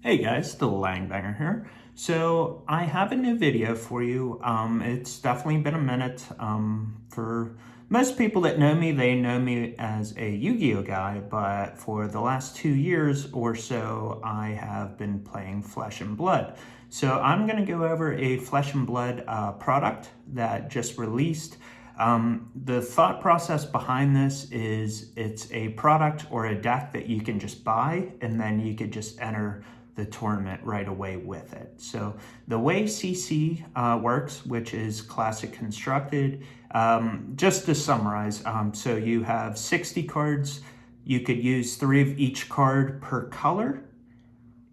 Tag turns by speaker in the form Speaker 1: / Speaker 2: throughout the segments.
Speaker 1: Hey guys, the Langbanger here. So I have a new video for you. It's definitely been a minute. For most people that know me, they know me as a Yu-Gi-Oh guy, but for the last 2 years or so, I have been playing Flesh and Blood. So I'm going to go over a Flesh and Blood product that just released. The thought process behind this is it's a product or a deck that you can just buy and then you could just enter the tournament right away with it. So the way CC works, which is classic constructed, just to summarize, so you have 60 cards. You could use 3 of each card per color.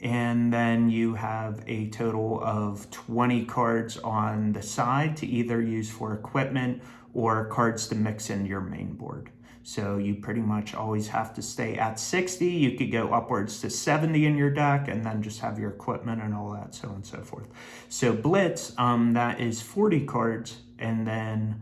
Speaker 1: And then you have a total of 20 cards on the side to either use for equipment or cards to mix in your main board. So you pretty much always have to stay at 60. You could go upwards to 70 in your deck and then just have your equipment and all that, so on and so forth. So Blitz, that is 40 cards, and then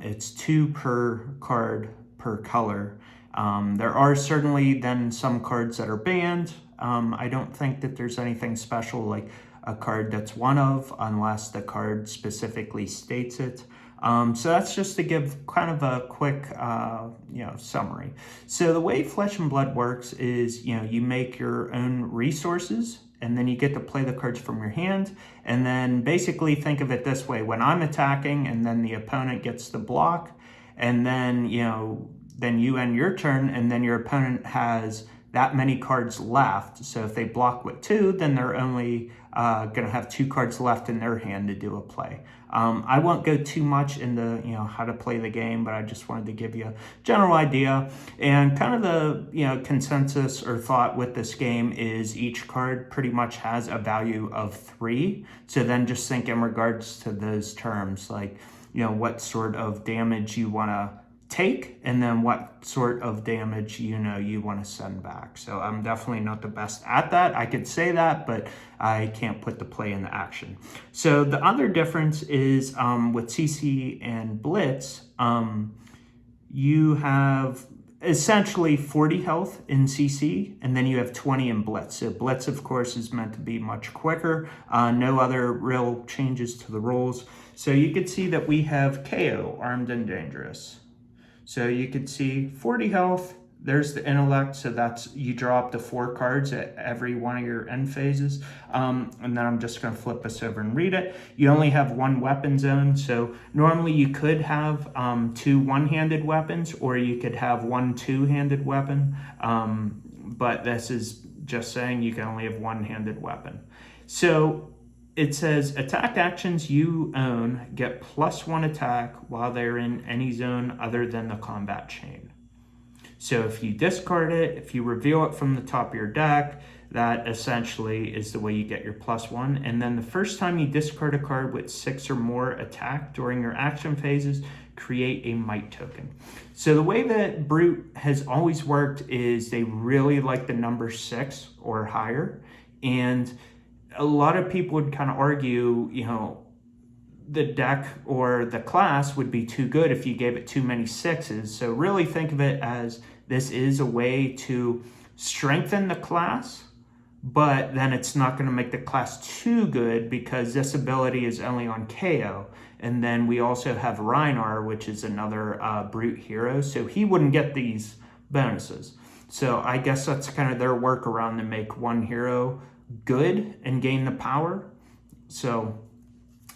Speaker 1: it's 2 per card per color. There are certainly then some cards that are banned. I don't think that there's anything special like a card that's one of, unless the card specifically states it. So that's just to give kind of a quick, summary. So the way Flesh and Blood works is, you make your own resources and then you get to play the cards from your hand. And then basically think of it this way: when I'm attacking and then the opponent gets the block, and then, then you end your turn and then your opponent has that many cards left. So if they block with 2, then they're only going to have 2 cards left in their hand to do a play. I won't go too much into how to play the game, but I just wanted to give you a general idea. And kind of the consensus or thought with this game is each card pretty much has a value of 3. So then just think in regards to those terms, like what sort of damage you want to take, and then what sort of damage you want to send back. So I'm definitely not the best at that. I could say that, but I can't put the play into action. So the other difference is with CC and Blitz, you have essentially 40 health in CC, and then you have 20 in Blitz. So Blitz, of course, is meant to be much quicker. No other real changes to the rules. So you could see that we have Kayo, Armed and Dangerous. So you could see 40 health, there's the intellect, so that's, you draw up to 4 cards at every one of your end phases. And then I'm just gonna flip this over and read it. You only have 1 weapon zone, so normally you could have 2 one-handed weapons, or you could have 1 two-handed weapon, but this is just saying you can only have 1-handed weapon. So it says attack actions you own get +1 attack while they're in any zone other than the combat chain. So if you discard it, if you reveal it from the top of your deck, that essentially is the way you get your +1. And then the first time you discard a card with 6 or more attack during your action phases, create a might token. So the way that Brute has always worked is they really like the number 6 or higher. And a lot of people would kind of argue, the deck or the class would be too good if you gave it too many 6s. So really think of it as this is a way to strengthen the class, but then it's not going to make the class too good because this ability is only on Kayo. And then we also have Reinar, which is another Brute hero, so he wouldn't get these bonuses. So I guess that's kind of their workaround to make one hero good and gain the power. So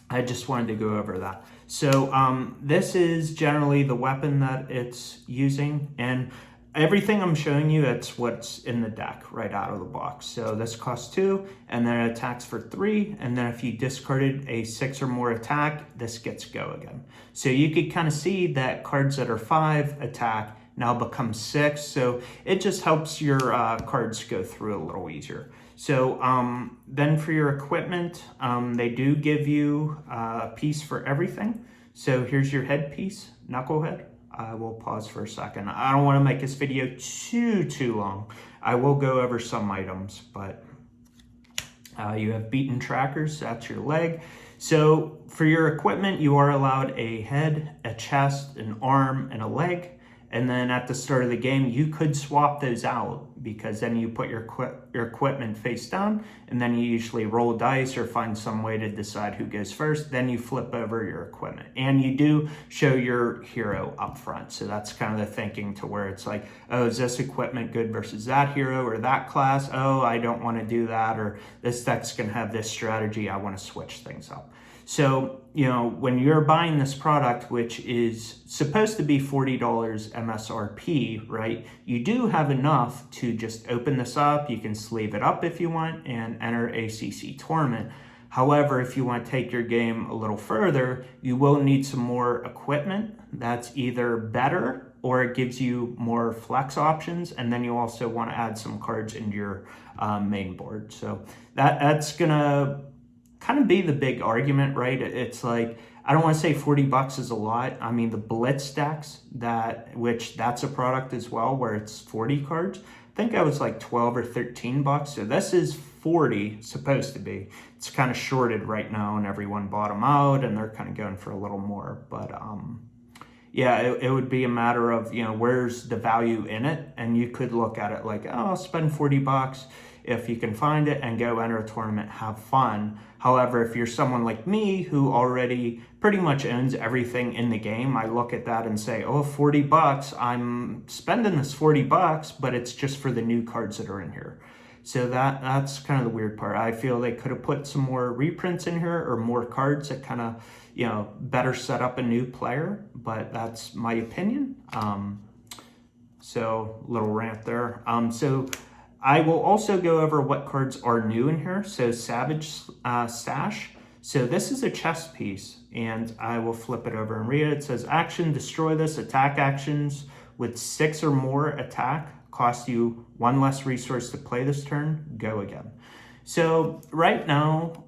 Speaker 1: I just wanted to go over that. So this is generally the weapon that it's using, and everything I'm showing you, that's what's in the deck right out of the box. So this costs 2, and then it attacks for 3, and then if you discarded a 6 or more attack, this gets go again. So you could kind of see that cards that are 5 attack now become 6, so it just helps your cards go through a little easier. So then for your equipment, they do give you a piece for everything. So here's your headpiece, knucklehead. I will pause for a second. I don't want to make this video too long. I will go over some items, but you have beaten trackers, that's your leg. So for your equipment, you are allowed a head, a chest, an arm, and a leg. And then at the start of the game, you could swap those out, because then you put your equipment face down, and then you usually roll dice or find some way to decide who goes first. Then you flip over your equipment, and you do show your hero up front. So that's kind of the thinking, to where it's like, oh, is this equipment good versus that hero or that class? Oh, I don't want to do that, or this deck's going to have this strategy. I want to switch things up. So, when you're buying this product, which is supposed to be $40 MSRP, right, you do have enough to just open this up. You can sleeve it up if you want and enter ACC tournament. However, if you want to take your game a little further, you will need some more equipment that's either better, or it gives you more flex options, and then you also want to add some cards into your main board. So that's going to kind of be the big argument, right? It's like, I don't want to say $40 is a lot. I mean, the Blitz decks, which that's a product as well, where it's 40 cards. I think I was like 12 or $13. So this is 40, supposed to be. It's kind of shorted right now, and everyone bought them out, and they're kind of going for a little more. But yeah, it would be a matter of, where's the value in it? And you could look at it like, oh, I'll spend $40 if you can find it and go enter a tournament, have fun. However, if you're someone like me who already pretty much owns everything in the game, I look at that and say, oh, $40, I'm spending this $40, but it's just for the new cards that are in here. So that's kind of the weird part. I feel they could have put some more reprints in here, or more cards that kind of, better set up a new player, but that's my opinion. So little rant there. So I will also go over what cards are new in here. So Savage Stash. So this is a chess piece, and I will flip it over and read it. It says, action, destroy this. Attack actions with 6 or more attack cost you 1 less resource to play this turn. Go again. So right now,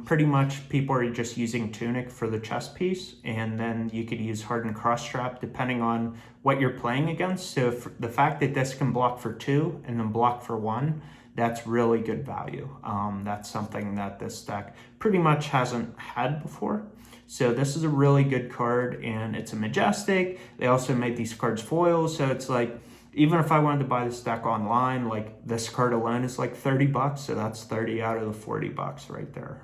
Speaker 1: pretty much people are just using Tunic for the chess piece, and then you could use Hardened Crosstrap depending on what you're playing against. So the fact that this can block for 2 and then block for 1, that's really good value. That's something that this deck pretty much hasn't had before. So this is a really good card, and it's a Majestic. They also made these cards foils, so it's like, even if I wanted to buy this deck online, like this card alone is like $30, so that's 30 out of the $40 right there.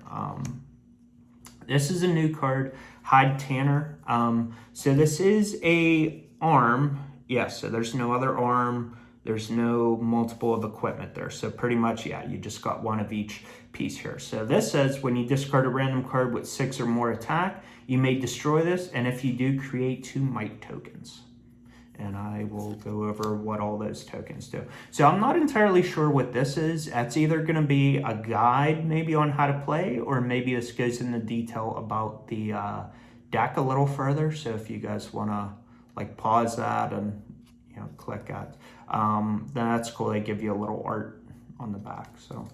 Speaker 1: This is a new card, Hide Tanner. So this is a arm. Yes, so there's no other arm. There's no multiple of equipment there. So pretty much, yeah, you just got one of each piece here. So this says, when you discard a random card with 6 or more attack, you may destroy this, and if you do, create 2 might tokens. And I will go over what all those tokens do. So I'm not entirely sure what this is. It's either going to be a guide maybe on how to play, or maybe this goes into detail about the deck a little further. So if you guys want to like pause that and click at, then that's cool. They give you a little art on the back. So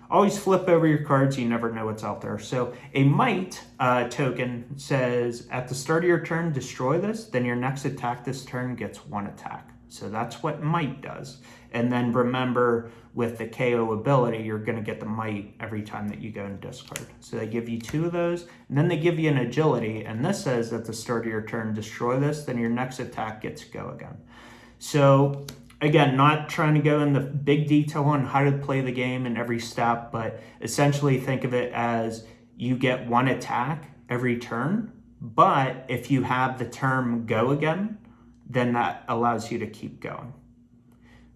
Speaker 1: always flip over your cards. You never know what's out there. So a might token says, at the start of your turn, destroy this. Then your next attack this turn gets 1 attack. So that's what might does. And then remember, with the Kayo ability, you're going to get the might every time that you go and discard. So they give you 2 of those. And then they give you an agility. And this says, at the start of your turn, destroy this. Then your next attack gets go again. So again, not trying to go into big detail on how to play the game in every step, but essentially think of it as you get 1 attack every turn, but if you have the term go again, then that allows you to keep going.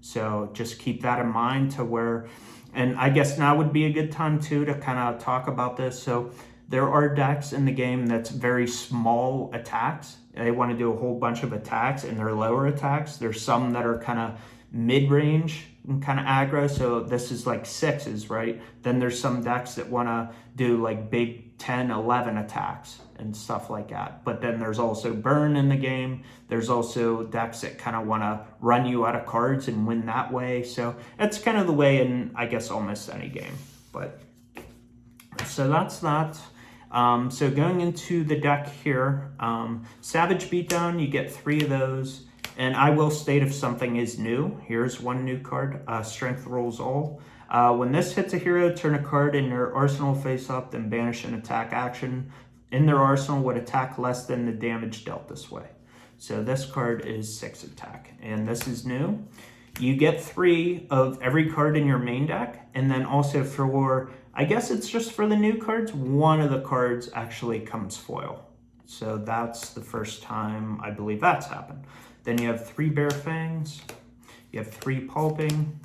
Speaker 1: So just keep that in mind, to where, and I guess now would be a good time too to kind of talk about this. So there are decks in the game that's very small attacks. They want to do a whole bunch of attacks, and they're lower attacks. There's some that are kind of mid-range and kind of aggro. So this is like 6s, right? Then there's some decks that want to do like big 10, 11 attacks and stuff like that. But then there's also burn in the game. There's also decks that kind of want to run you out of cards and win that way. So it's kind of the way in, I guess, almost any game. But so that's that. So going into the deck here, Savage Beatdown, you get 3 of those. And I will state if something is new. Here's 1 new card, Strength Rules All. When this hits a hero, turn a card in their arsenal face up, then banish an attack action in their arsenal would attack less than the damage dealt this way. So this card is 6 attack, and this is new. You get 3 of every card in your main deck, and then also for, I guess it's just for the new cards, 1 of the cards actually comes foil. So that's the first time I believe that's happened. Then you have 3 Bare Fangs, you have 3 Pulping,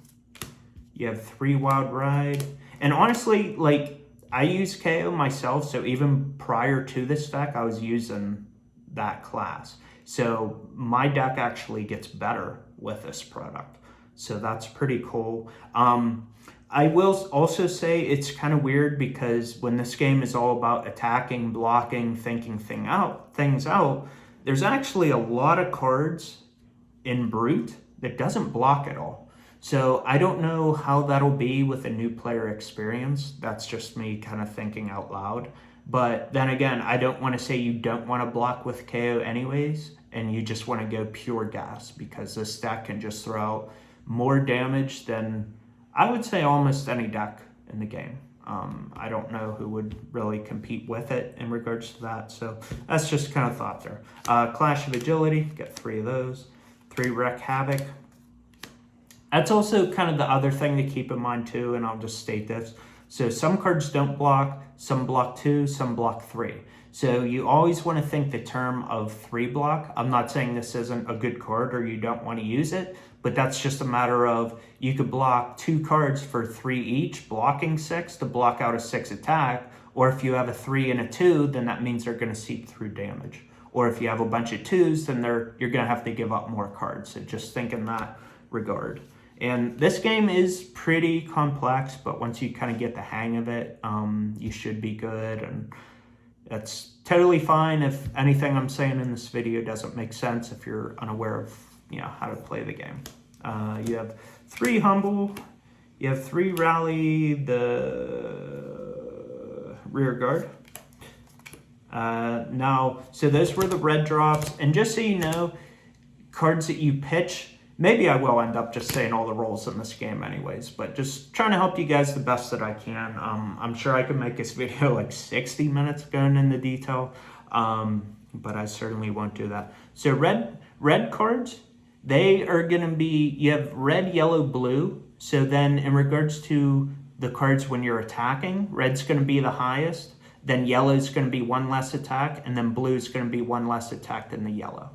Speaker 1: you have 3 Wild Ride, and honestly, like, I use Kayo myself, so even prior to this deck, I was using that class. So my deck actually gets better with this product. So that's pretty cool. I will also say it's kind of weird because when this game is all about attacking, blocking, thinking things out, there's actually a lot of cards in Brute that doesn't block at all. So I don't know how that'll be with a new player experience. That's just me kind of thinking out loud. But then again, I don't want to say you don't want to block with KO anyways, and you just want to go pure gas, because this deck can just throw out more damage than, I would say, almost any deck in the game. I don't know who would really compete with it in regards to that. So that's just kind of thought there. Clash of Agility, get 3 of those. 3 Wreck Havoc. That's also kind of the other thing to keep in mind too, and I'll just state this. So some cards don't block, some block 2, some block 3. So you always want to think the term of 3 block. I'm not saying this isn't a good card or you don't want to use it, but that's just a matter of you could block 2 cards for 3 each, blocking 6 to block out a 6 attack, or if you have a 3 and a 2, then that means they're going to seep through damage. Or if you have a bunch of 2s, then you're going to have to give up more cards. So just think in that regard. And this game is pretty complex, but once you kind of get the hang of it, you should be good. And that's totally fine if anything I'm saying in this video doesn't make sense, if you're unaware of how to play the game. You have 3 Humble, you have 3 Rally the Rear Guard. So those were the red drops. And just so you know, cards that you pitch, maybe I will end up just saying all the roles in this game anyways, but just trying to help you guys the best that I can. I'm sure I can make this video like 60 minutes going into detail, but I certainly won't do that. So red cards, they are going to be, you have red, yellow, blue. So then in regards to the cards when you're attacking, red's going to be the highest, then yellow is going to be 1 less attack, and then blue is going to be 1 less attack than the yellow.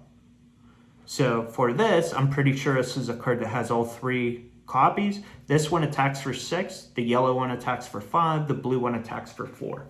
Speaker 1: So for this, I'm pretty sure this is a card that has all 3 copies. This one attacks for 6, the yellow one attacks for 5, the blue one attacks for 4.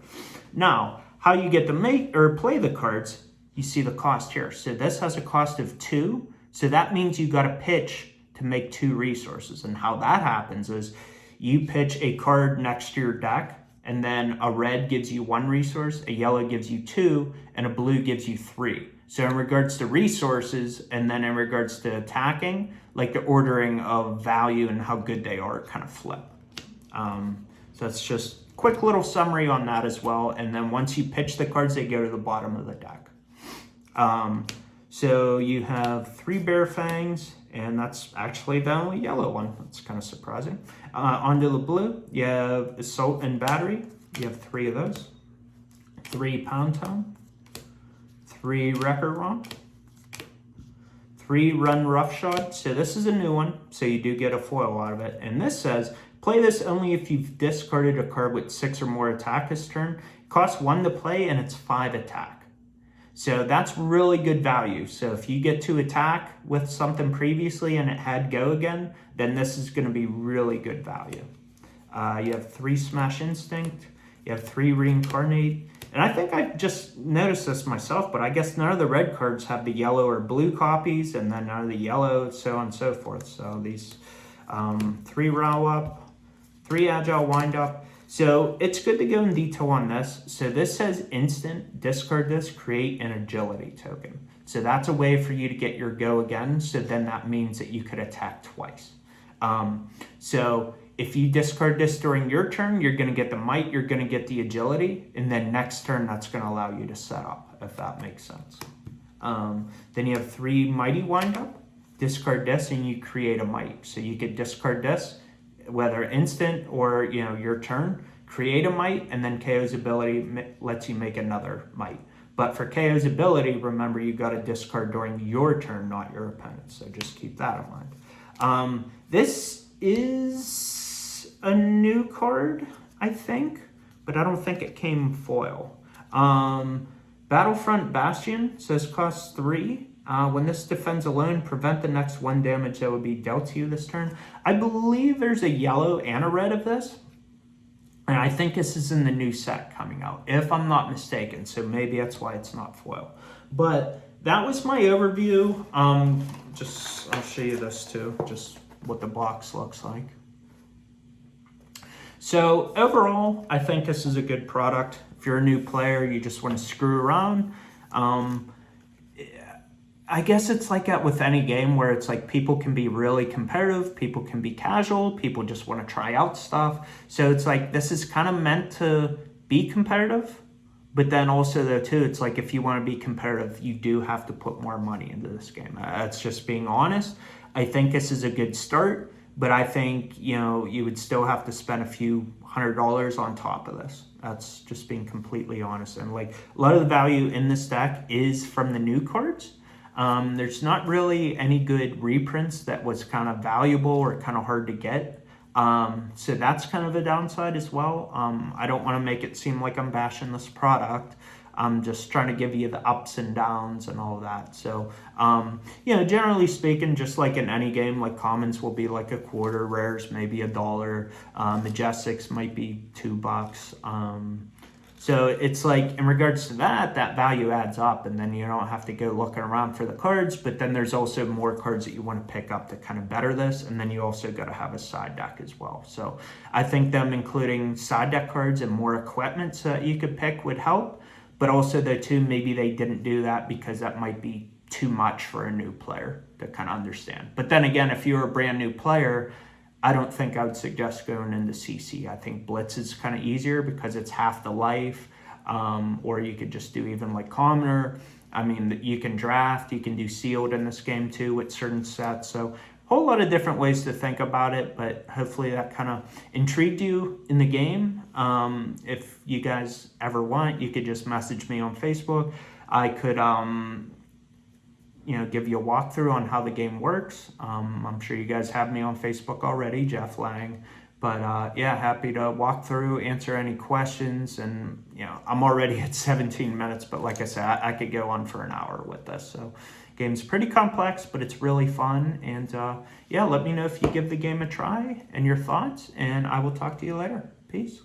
Speaker 1: Now, how you get to make or play the cards, you see the cost here. So this has a cost of 2, so that means you got to pitch to make 2 resources. And how that happens is you pitch a card next to your deck, and then a red gives you 1 resource, a yellow gives you 2, and a blue gives you 3. So in regards to resources, and then in regards to attacking, like the ordering of value and how good they are kind of flip. So that's just quick little summary on that as well. And then once you pitch the cards, they go to the bottom of the deck. So you have 3 Bare Fangs, and that's actually the only yellow one. That's kind of surprising. Onto the blue, you have Assault and Battery. You have 3 of those. 3 Pound Town. 3 Wrecker Romp, 3 Run Roughshod. So this is a new one, so you do get a foil out of it. And this says, play this only if you've discarded a card with 6 or more attack this turn. It costs 1 to play, and it's 5 attack. So that's really good value. So if you get to attack with something previously and it had go again, then this is going to be really good value. You have 3 Smash Instinct, you have 3 Reincarnate. And I think I just noticed this myself, but I guess none of the red cards have the yellow or blue copies, and then none of the yellow, so on and so forth. So these 3 Row Up, 3 Agile Wind Up. So it's good to go in detail on this. So this says instant, discard this, create an agility token. So that's a way for you to get your go again. So then that means that you could attack twice. So if you discard this during your turn, you're going to get the might, you're going to get the agility, and then next turn that's going to allow you to set up, if that makes sense. Then you have 3 Mighty Wind Up, discard this, and you create a might. So you could discard this, whether instant or your turn, create a might, and then KO's ability lets you make another might. But for Kayo's ability, remember you got to discard during your turn, not your opponent. So just keep that in mind. This is a new card, I think, but I don't think it came foil. Battlefront Bastion says costs 3. When this defends alone, prevent the next 1 damage that would be dealt to you this turn. I believe there's a yellow and a red of this. And I think this is in the new set coming out, if I'm not mistaken. So maybe that's why it's not foil. But that was my overview. I'll show you this too, just what the box looks like. So overall, I think this is a good product. If you're a new player, you just want to screw around. I guess it's like that with any game where it's like people can be really competitive, people can be casual, people just want to try out stuff. So it's like this is kind of meant to be competitive, but then also though too, it's like if you want to be competitive, you do have to put more money into this game. That's just being honest. I think this is a good start, but I think, you know, you would still have to spend a few $100s on top of this. That's just being completely honest. And like a lot of the value in this deck is from the new cards. There's not really any good reprints that was kind of valuable or kind of hard to get. So that's kind of a downside as well. I don't want to make it seem like I'm bashing this product. I'm just trying to give you the ups and downs and all of that. So, you know, generally speaking, just like in any game, like commons will be like $0.25, rares maybe $1, majestics might be $2. So it's like in regards to that value adds up, and then you don't have to go looking around for the cards, but then there's also more cards that you want to pick up to kind of better this, and then you also got to have a side deck as well. So I think them including side deck cards and more equipment that you could pick would help, but also though too, maybe they didn't do that because that might be too much for a new player to kind of understand. But then again, if you're a brand new player, I don't think I would suggest going into CC. I think Blitz is kind of easier because it's half the life, or you could just do even like Commoner. I mean, you can draft, you can do sealed in this game too with certain sets. So a whole lot of different ways to think about it, but hopefully that kind of intrigued you in the game. If you guys ever want, you could just message me on Facebook. I could you know, give you a walkthrough on how the game works. I'm sure you guys have me on Facebook already, Jeff Lang. But yeah, happy to walk through, answer any questions. And, you know, I'm already at 17 minutes, but like I said, I could go on for an hour with this. So game's pretty complex, but it's really fun. And yeah, let me know if you give the game a try and your thoughts, and I will talk to you later. Peace.